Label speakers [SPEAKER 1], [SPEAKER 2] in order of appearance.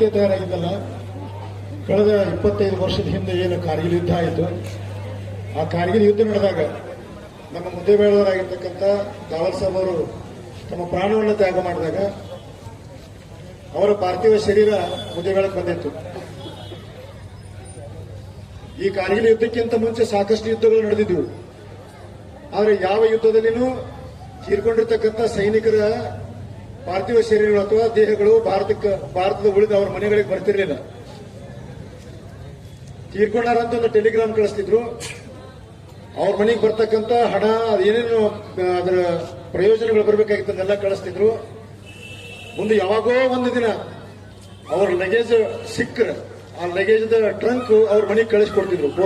[SPEAKER 1] ಇವತ್ತೇ ತಯಾರಾಗಿದ್ದಲ್ಲ, ಕಳೆದ 25 ವರ್ಷದ ಹಿಂದೆ ಏನು ಕಾರ್ಗಿಲ್ ಯುದ್ಧ ಆಯಿತು, ಆ ಕಾರ್ಗಿಲ್ ಯುದ್ಧ ನಡೆದಾಗ ನಮ್ಮ ಮುದ್ದೇಬೇಳವರಾಗಿರ್ತಕ್ಕಂಥ ದಾವರ್ ಸಾಹೇಬ್ ಅವರು ತಮ್ಮ ಪ್ರಾಣವನ್ನು ತ್ಯಾಗ ಮಾಡಿದಾಗ ಅವರ ಪಾರ್ಥಿವ ಶರೀರ ಮುದ್ದೇಬೇಳಕ್ಕೆ ಬಂದಿತ್ತು. ಈ ಕಾರ್ಗಿಲ್ ಯುದ್ಧಕ್ಕಿಂತ ಮುಂಚೆ ಸಾಕಷ್ಟು ಯುದ್ಧಗಳು ನಡೆದಿದ್ವು. ಆದರೆ ಯಾವ ಯುದ್ಧದಲ್ಲಿನೂ ತೀರ್ಕೊಂಡಿರ್ತಕ್ಕಂಥ ಸೈನಿಕರ ಪಾರ್ಥಿವ ಶರೀರಗಳು ಅಥವಾ ದೇಹಗಳು ಭಾರತದ ಉಳಿದ ಅವರ ಮನೆಗಳಿಗೆ ಬರ್ತಿರ್ಲಿಲ್ಲ. ತೀರ್ಕೊಂಡಾರಂತ ಒಂದು ಟೆಲಿಗ್ರಾಮ್ ಕಳಿಸ್ತಿದ್ರು. ಅವ್ರ ಮನೆಗೆ ಬರ್ತಕ್ಕಂಥ ಹಣ, ಅದೇನೇನು ಅದರ ಪ್ರಯೋಜನಗಳು ಬರಬೇಕಾಗಿತ್ತನ್ನೆಲ್ಲ ಕಳಿಸ್ತಿದ್ರು. ಮುಂದೆ ಯಾವಾಗೋ ಒಂದು ದಿನ ಅವ್ರ ಲಗೇಜ್ ಸಿಕ್ಕರೆ ಆ ಲಗೇಜ್ ಟ್ರಂಕ್ ಅವ್ರ ಮನೆಗೆ ಕಳಿಸ್ಕೊಡ್ತಿದ್ರು.